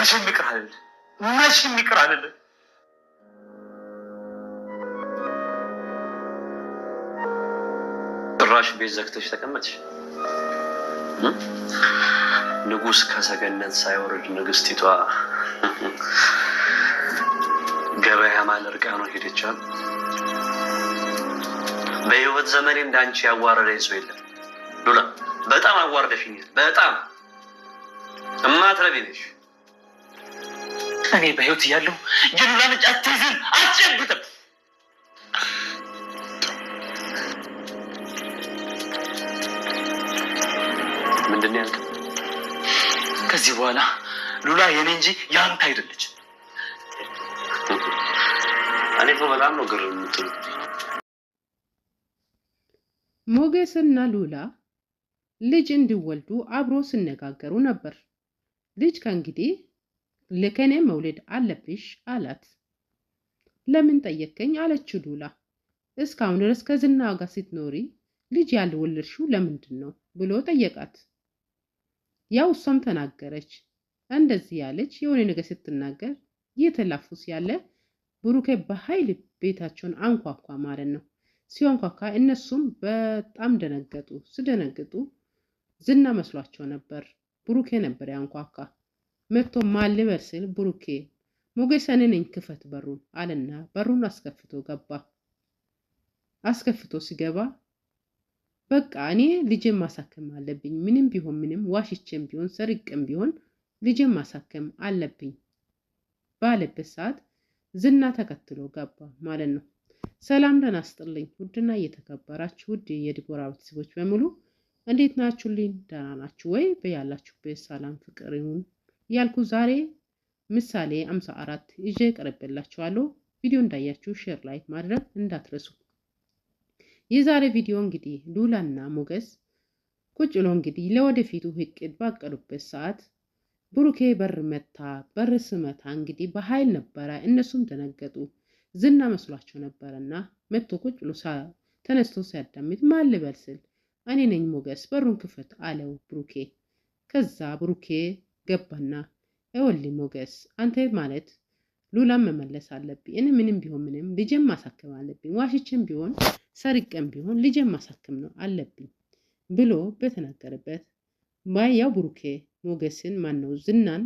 መቼም ይቅር አልልህ። ጭራሽ ቤት ዘግተሽ ተቀመጥሽ። ንጉስ ከሰገነት ሳይወርድ ንግስቲቷ ገበያ ማለርቃ ነው ሄደቻል። በህይወት ዘመኔ እንዳንቺ ያዋረደኝ ሰው የለም ሉላ። በጣም አዋርደሽኛል። በጣም እማትረቢ ነሽ። እኔ በህይወት እያለሁ የሉላን እጅ አትይዝም፣ አትጨብጥም። ምንድን ነው ያልከው? ከዚህ በኋላ ሉላ የኔ እንጂ ያንተ አይደለች። እኔ እኮ በጣም ነው ግር የምትሉ። ሞገስና ሉላ ልጅ እንዲወልዱ አብሮ ሲነጋገሩ ነበር። ልጅ ከእንግዲህ ለከኔ መውለድ አለብሽ አላት። ለምን ጠየቀኝ አለችው ሉላ። እስካሁን ድረስ ከዝና ጋር ስትኖሪ ልጅ ያልወለድሽው ለምንድን ነው ብሎ ጠየቃት። ያው እሷም ተናገረች። እንደዚህ ያለች የሆነ ነገር ስትናገር እየተላፉስ ያለ ብሩኬ በኃይል ቤታቸውን አንኳኳ ማለት ነው። ሲያንኳኳ እነሱም በጣም ደነገጡ። ሲደነግጡ ዝና መስሏቸው ነበር። ብሩኬ ነበር ያንኳኳ። መጥቶ ማን ልበል ሲል ብሩኬ ሞገስ እኔ ነኝ ክፈት በሩን አለና በሩን አስከፍቶ ገባ። አስከፍቶ ሲገባ በቃ እኔ ልጄን ማሳከም አለብኝ፣ ምንም ቢሆን ምንም ዋሽቼም ቢሆን ሰርቅም ቢሆን ልጄን ማሳከም አለብኝ ባለበት ሰዓት ዝና ተከትሎ ገባ ማለት ነው። ሰላም ደህና ይስጥልኝ ውድና እየተከበራችሁ ውድ የዲቦራ ቤተሰቦች በሙሉ እንዴት ናችሁልኝ? ደህና ናችሁ ወይ? በያላችሁበት ሰላም ፍቅር ይሁን ያልኩ ዛሬ ምሳሌ 54 ይዤ ቀርቤላችኋለሁ። ቪዲዮ እንዳያችሁ ሼር ላይክ ማድረግ እንዳትረሱ። የዛሬ ቪዲዮ እንግዲህ ሉላና ሞገስ ቁጭ ብሎ እንግዲህ ለወደፊቱ እቅድ ባቀዱበት ሰዓት ብሩኬ በር ስመታ እንግዲህ በኃይል ነበረ። እነሱም ደነገጡ። ዝና መስሏቸው ነበርና መጥቶ ቁጭ ብሎ ተነስቶ ሲያዳምጥ ማን ልበል ስል እኔ ነኝ ሞገስ በሩን ክፈት አለው ብሩኬ። ከዛ ብሩኬ ገባና ይኸውልህ ሞገስ አንተ ማለት ሉላን መመለስ አለብኝ። እኔ ምንም ቢሆን ምንም ልጄን ማሳከም አለብኝ። ዋሽቼም ቢሆን ሰርቄም ቢሆን ልጄን ማሳከም ነው አለብኝ ብሎ በተናገረበት ያው ብሩኬ ሞገስን ማነው ዝናን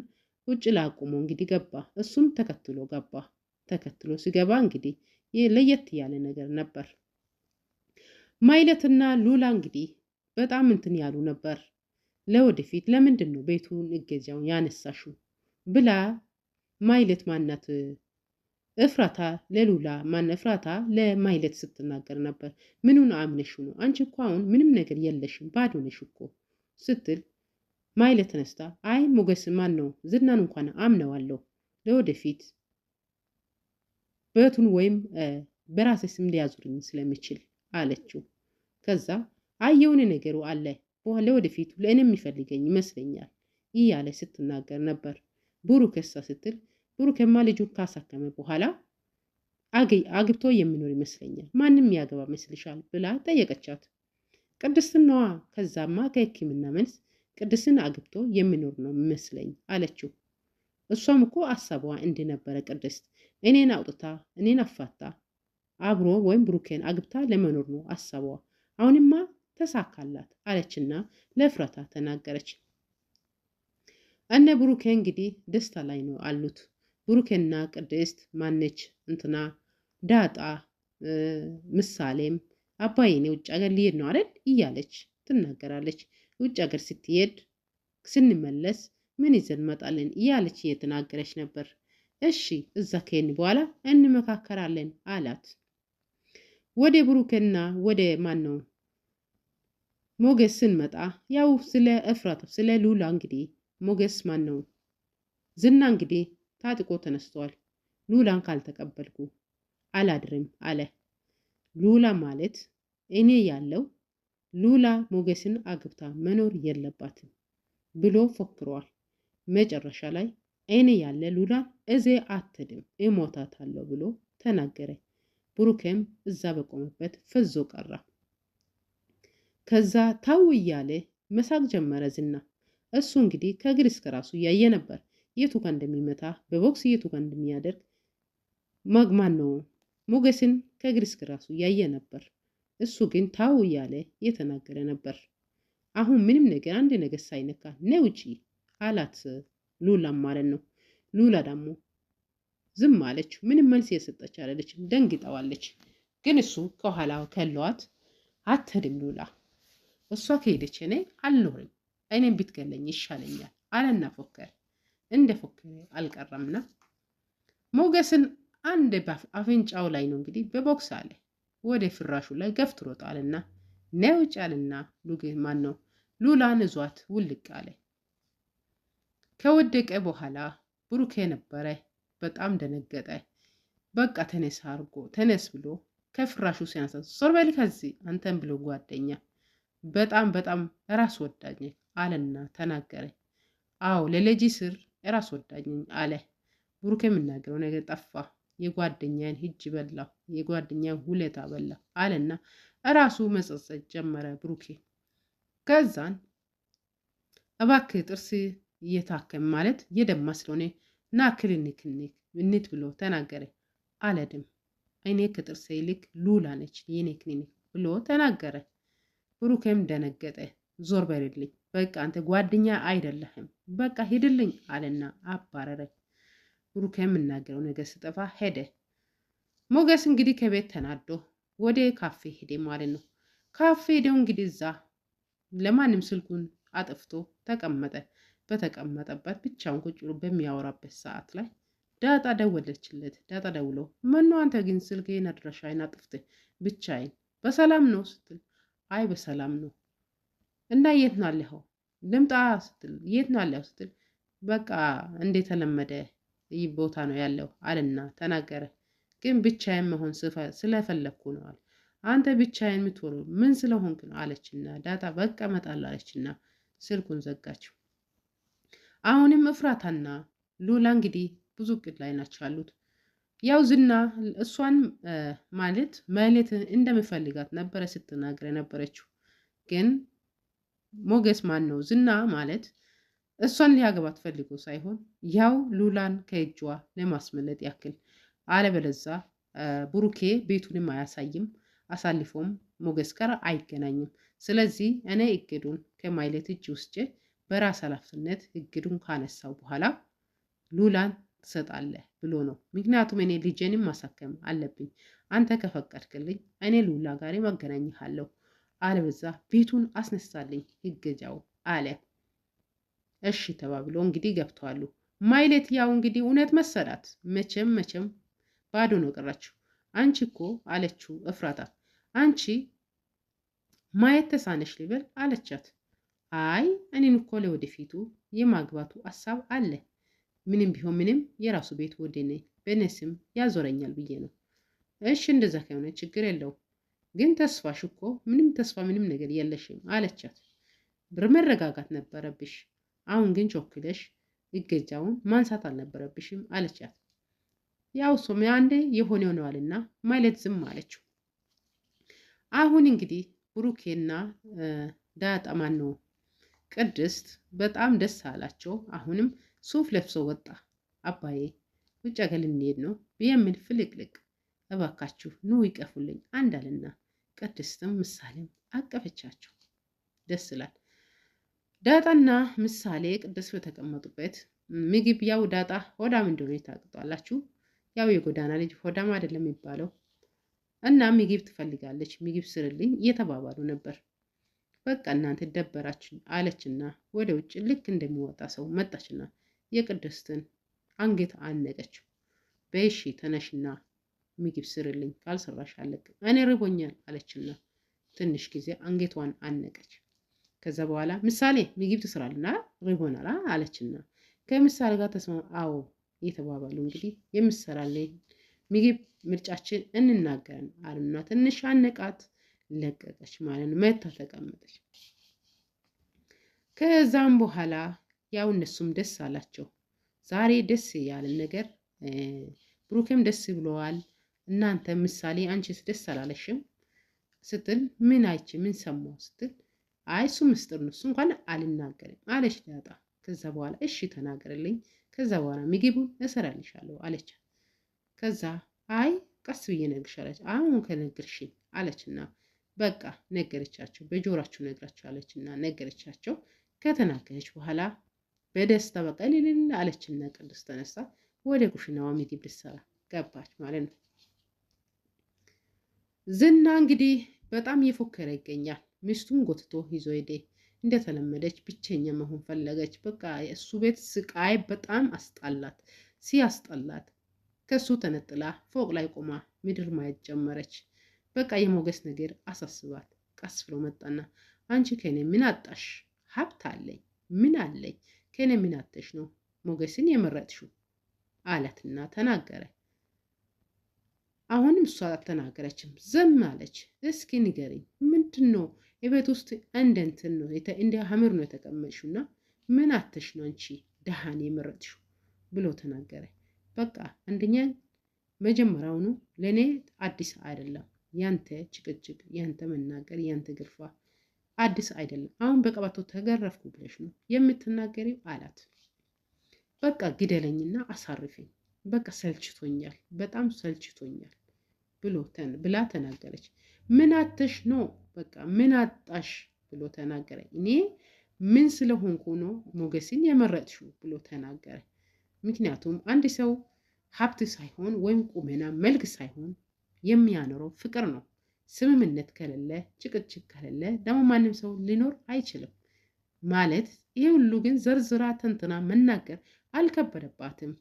ውጭ ላቁሞ እንግዲህ ገባ። እሱም ተከትሎ ገባ። ተከትሎ ሲገባ እንግዲህ ለየት ያለ ነገር ነበር። ማይለትና ሉላ እንግዲህ በጣም እንትን ያሉ ነበር። ለወደፊት ለምንድን ነው ቤቱን እገዛውን ያነሳሹ ብላ ማይለት ማናት እፍራታ ለሉላ እፍራታ ለማይለት ስትናገር ነበር። ምኑን አምነሽ ነው አንቺ እኮ አሁን ምንም ነገር የለሽም ባዶ ነሽ እኮ ስትል ማይለት ተነስታ አይ ሞገስ ማን ነው ዝናን እንኳን አምነዋለሁ ለወደፊት ቤቱን ወይም በራሴ ስም ሊያዙርኝ ስለሚችል አለችው። ከዛ የሆነ ነገሩ አለ ለወደፊቱ ለእኔ የሚፈልገኝ ይመስለኛል እያለ ስትናገር ነበር። ብሩክሳ ስትል ብሩክማ ልጁን ካሳከመ በኋላ አግብቶ የሚኖር ይመስለኛል ማንም ያገባ መስልሻል ብላ ጠየቀቻት። ቅድስትናዋ ከዛማ ከሕክምና መልስ ቅድስትን አግብቶ የሚኖር ነው መስለኝ አለችው። እሷም እኮ አሳቧ እንደነበረ ቅድስት እኔን አውጥታ እኔን አፋታ አብሮ ወይም ብሩኬን አግብታ ለመኖር ነው አሳቧ። አሁንማ ተሳካላት አለችና ለፍራታ ተናገረች። እነ ብሩኬ እንግዲህ ደስታ ላይ ነው አሉት። ብሩኬና ቅድስት ማነች እንትና ዳጣ ምሳሌም አባዬ ውጭ ሀገር ሊሄድ ነው አይደል እያለች ትናገራለች። ውጭ ሀገር ስትሄድ ስንመለስ ምን ይዘን መጣለን እያለች እየተናገረች ነበር። እሺ እዛ ከሄን በኋላ እንመካከራለን አላት። ወደ ብሩክና ወደ ማነው ሞገስ ስንመጣ ያው ስለ እፍራታ ስለ ሉላ እንግዲህ ሞገስ ማነው ዝና እንግዲህ ታጥቆ ተነስቷል። ሉላን ካልተቀበልኩ አላድርም አለ። ሉላ ማለት እኔ ያለው ሉላ ሞገስን አግብታ መኖር የለባትም ብሎ ፎክሯል። መጨረሻ ላይ እኔ ያለ ሉላ እዜ አትድም እሞታታለሁ ብሎ ተናገረ። ብሩክም እዛ በቆመበት ፈዞ ቀራ። ከዛ ታው እያለ መሳቅ ጀመረ ዝና። እሱ እንግዲህ ከእግር እስከ ራሱ እያየ ነበር። የቱ ጋር እንደሚመታ በቦክስ የቱ ጋር እንደሚያደርግ ማግማን ነው ሞገስን ከእግር እስከ ራሱ ያየ ነበር። እሱ ግን ታው እያለ የተናገረ ነበር። አሁን ምንም ነገር አንድ ነገር ሳይነካ ነይ ውጪ አላት ሉላም ማለት ነው። ሉላ ደግሞ ዝም አለች። ምንም መልስ የሰጠች አይደለችም። ደንግጠዋለች። ግን እሱ ከኋላው ከለዋት አትሄድም ሉላ እሷ ከሄደች እኔ አልኖርም፣ እኔም ብትገለኝ ይሻለኛል አለና ፎከረ። እንደ ፎከረ አልቀረምና ሞገስን አንድ አፍንጫው ላይ ነው እንግዲህ በቦክስ አለ ወደ ፍራሹ ላይ ገፍትሮታልና ነይ ውጭ አለና ማን ነው ሉላን እዟት ውልቅ አለ። ከወደቀ በኋላ ብሩኬ ነበረ። በጣም ደነገጠ። በቃ ተነስ አርጎ ተነስ ብሎ ከፍራሹ ሲያነሳ ዞር በል ከዚህ አንተን ብሎ ጓደኛ በጣም ራስ ወዳጅ አለና ተናገረ። አዎ ለልጅ ስር ራስ ወዳጅ አለ። ብሩኬ የምናገረው ነገር ጠፋ። የጓደኛን ሂጅ በላው፣ የጓደኛን ሁለታ በላው አለና ራሱ መጸጸት ጀመረ ብሩኬ። ከዛን እባክህ ጥርስ እየታከም ማለት የደማ ስለሆነ ና ክሊኒክ እንሂድ ብሎ ተናገረ። አለድም እኔ ከጥርሴ ይልቅ ሉላ ነች የኔ ክሊኒክ ብሎ ተናገረ። ብሩኬም ደነገጠ። ዞር በልልኝ፣ በቃ አንተ ጓደኛ አይደለህም፣ በቃ ሂድልኝ አለና አባረረ። ብሩኬ የምናገረው ነገር ስጠፋ ሄደ። ሞገስ እንግዲህ ከቤት ተናዶ ወደ ካፌ ሄደ ማለት ነው። ካፌ ሄደው እንግዲህ እዛ ለማንም ስልኩን አጥፍቶ ተቀመጠ። በተቀመጠበት ብቻውን ቁጭ ብሎ በሚያወራበት ሰዓት ላይ ዳጣ ደወለችለት። ዳጣ ደውሎ ምነው አንተ ግን ስልኬን አድራሻዬን አጥፍተህ ብቻዬን በሰላም ነው ስትል አይ በሰላም ነው እና የት ነው ያለኸው ልምጣ ስትል የት ነው ያለኸው ስትል በቃ እንደተለመደ ይህ ቦታ ነው ያለው አለና ተናገረ። ግን ብቻዬን መሆን ስለፈለኩ ነው አለ። አንተ ብቻዬን የምትሆነው ምን ስለሆንክ ነው አለችና ዳጣ በቃ እመጣለሁ አለችና ስልኩን ዘጋችው። አሁንም እፍራታና ሉላ እንግዲህ ብዙ እቅድ ላይ ናቸው ያሉት። ያው ዝና እሷን ማለት እንደምፈልጋት ነበረ ስትናገር የነበረችው። ግን ሞገስ ማን ነው ዝና ማለት እሷን ሊያገባት ፈልጎ ሳይሆን ያው ሉላን ከእጇ ለማስመለጥ ያክል፣ አለበለዛ ብሩኬ ቤቱንም አያሳይም፣ አሳልፎም ሞገስ ጋር አይገናኝም። ስለዚህ እኔ እቅዱን ከማይለት እጅ ውስጥ በራስ ኃላፊነት እቅዱን ካነሳው በኋላ ሉላን ትሰጣለህ ብሎ ነው። ምክንያቱም እኔ ልጄንም ማሳከም አለብኝ፣ አንተ ከፈቀድክልኝ እኔ ሉላ ጋር ማገናኝሃለሁ፣ አለበዛ ቤቱን አስነሳልኝ ይገጃው አለ። እሺ ተባብሎ እንግዲህ ገብተዋሉ። ማይሌት ያው እንግዲህ እውነት መሰላት። መቼም ባዶ ነው ቀራችሁ። አንቺ እኮ አለችው እፍራታ፣ አንቺ ማየት ተሳነሽ ሊበል አለቻት። አይ እኔን እኮ ለወደፊቱ የማግባቱ ሀሳብ አለ፣ ምንም ቢሆን ምንም የራሱ ቤት ወደኔ በነስም ያዞረኛል ብዬ ነው። እሺ እንደዛ ከሆነ ችግር የለው፣ ግን ተስፋሽ እኮ ምንም ነገር የለሽም አለቻት። መረጋጋት ነበረብሽ፣ አሁን ግን ቾክለሽ እገጃውን ማንሳት አልነበረብሽም አለቻት። ያው ሶም አንዴ የሆነ ሆነዋልና ማለት ዝም አለችው። አሁን እንግዲህ ብሩኬና ዳጣ ማን ነው ቅድስት በጣም ደስ አላቸው። አሁንም ሱፍ ለብሶ ወጣ። አባዬ ውጭ ሀገር ልንሄድ ነው የሚል ፍልቅልቅ፣ እባካችሁ ኑ ይቀፉልኝ አንዳልና ቅድስትም ምሳሌም አቀፈቻቸው። ደስ ይላል። ዳጣና ምሳሌ ቅድስት በተቀመጡበት ምግብ ያው ዳጣ ሆዳም እንደሆነ ታውቃላችሁ። ያው የጎዳና ልጅ ሆዳም አይደለም የሚባለው እና ምግብ ትፈልጋለች። ምግብ ስርልኝ እየተባባሉ ነበር። በቃ እናንተ ደበራችሁ አለችና ወደ ውጭ ልክ እንደሚወጣ ሰው መጣችና የቅድስትን አንገት አነቀችው። በይሺ ተነሽና ምግብ ስርልኝ ካልሰራሽ አለቅም እኔ ርቦኛል አለችና ትንሽ ጊዜ አንገቷን አነቀች። ከዛ በኋላ ምሳሌ ምግብ ትስራልና ርቦናል አለችና ከምሳሌ ጋር ተስማ አዎ እየተባባሉ እንግዲህ የምሰራልኝ ምግብ ምርጫችን እንናገረን አሉና ትንሽ አነቃት። ለቀቀች ማለት ነው። መታ ተቀመጠች። ከዛም በኋላ ያው እነሱም ደስ አላቸው። ዛሬ ደስ ያለን ነገር ብሩኬም ደስ ብለዋል። እናንተ ምሳሌ አንቺስ ደስ አላለሽም ስትል ምን አይቼ ምን ሰማው ስትል አይ እሱ ምስጢር ነው እሱ እንኳን አልናገርም አለች ዳጣ። ከዛ በኋላ እሺ ተናገርልኝ ከዛ በኋላ ምግቡን እሰራልሻለሁ አለች። ከዛ አይ ቀስ ብዬ እነግርሻለሁ አሁን ከነገርሽኝ አለችና በቃ ነገረቻቸው። በጆሯቸው ነግራቸው አለችና ነገረቻቸው። ከተናገረች በኋላ በደስታ በቃ እልል አለችና ቅድስት ተነሳ ወደ ኩሽናዋ ምግብ ልትሰራ ገባች ማለት ነው። ዝና እንግዲህ በጣም እየፎከረ ይገኛል። ሚስቱን ጎትቶ ይዞ ሄደ። እንደተለመደች ብቸኛ መሆን ፈለገች። በቃ የእሱ ቤት ስቃይ በጣም አስጣላት። ሲያስጠላት ከሱ ተነጥላ ፎቅ ላይ ቆማ ምድር ማየት ጀመረች። በቃ የሞገስ ነገር አሳስባት። ቀስ ብሎ መጣና አንቺ ከኔ ምን አጣሽ? ሀብት አለኝ፣ ምን አለኝ፣ ከኔ ምን አተሽ ነው ሞገስን የመረጥሽው አላትና ተናገረ። አሁንም እሷ አልተናገረችም፣ ዝም አለች። እስኪ ንገሪኝ ምንድን ነው የቤት ውስጥ እንትን ነው እንደ ሀምር ነው የተቀመጥሽውና ምን አተሽ ነው አንቺ ደሃን የመረጥሽው ብሎ ተናገረ። በቃ አንደኛ መጀመሪያውኑ ለኔ አዲስ አይደለም ያንተ ጭቅጭቅ፣ ያንተ መናገር፣ ያንተ ግርፋ አዲስ አይደለም። አሁን በቀባቶ ተገረፍኩ ብለሽ ነው የምትናገሪው አላት። በቃ ግደለኝና አሳርፈኝ፣ በቃ ሰልችቶኛል፣ በጣም ሰልችቶኛል ብላ ተናገረች። ምን አተሽ ነው በቃ ምን አጣሽ ብሎ ተናገረ። እኔ ምን ስለሆንኩ ነው ሞገስን የመረጥሽው ብሎ ተናገረ። ምክንያቱም አንድ ሰው ሀብት ሳይሆን ወይም ቁመና መልክ ሳይሆን የሚያኖረው ፍቅር ነው። ስምምነት ከሌለ ጭቅጭቅ ከሌለ ደግሞ ማንም ሰው ሊኖር አይችልም ማለት። ይሄ ሁሉ ግን ዘርዝራ ተንትና መናገር አልከበደባትም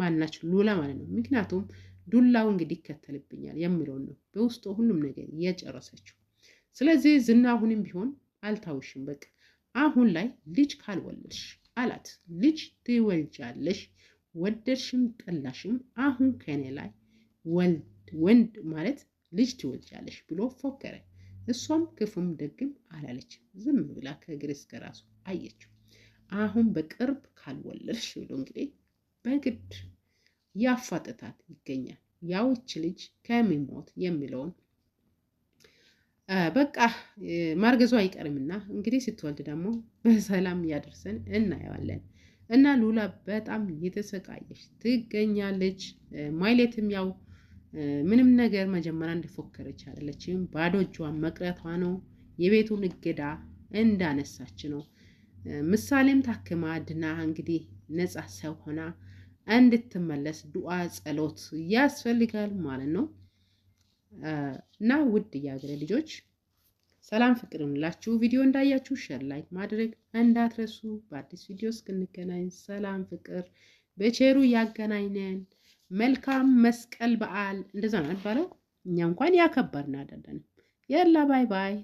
ማናቸው ሉላ ማለት ነው። ምክንያቱም ዱላው እንግዲህ ይከተልብኛል የሚለውን ነው በውስጡ ሁሉም ነገር እየጨረሰችው። ስለዚህ ዝና አሁንም ቢሆን አልታውሽም፣ በቃ አሁን ላይ ልጅ ካልወለድሽ አላት። ልጅ ትወልጃለሽ፣ ወደድሽም ጠላሽም አሁን ከኔ ላይ ወንድ ማለት ልጅ ትወልጃለሽ ብሎ ፎከረ። እሷም ክፉም ደግም አላለችም፣ ዝም ብላ ከእግር እስከ ራሱ አየችው። አሁን በቅርብ ካልወለድሽ ብሎ እንግዲህ በግድ ያፋጠታት ይገኛል። ያውች ልጅ ከሚሞት የሚለውን በቃ ማርገዙ አይቀርምና እንግዲህ ስትወልድ ደግሞ በሰላም ያደርሰን እናየዋለን። እና ሉላ በጣም የተሰቃየች ትገኛለች። ማይሌትም ያው ምንም ነገር መጀመሪያ እንደፎከረች አይደለችም፣ ባዶ እጇን መቅረቷ ነው። የቤቱን እገዳ እንዳነሳች ነው። ምሳሌም ታክማ ድና እንግዲህ ነጻ ሰው ሆና እንድትመለስ ዱዓ ጸሎት ያስፈልጋል ማለት ነው። እና ውድ የሀገሬ ልጆች ሰላም ፍቅር እንላችሁ። ቪዲዮ እንዳያችሁ ሼር ላይክ ማድረግ እንዳትረሱ። በአዲስ ቪዲዮ እስክንገናኝ ሰላም ፍቅር በቸሩ ያገናኘን። መልካም መስቀል በዓል እንደዛ ነው የሚባለው። እኛ እንኳን ያከበርን አይደለንም። የላ ባይ ባይ።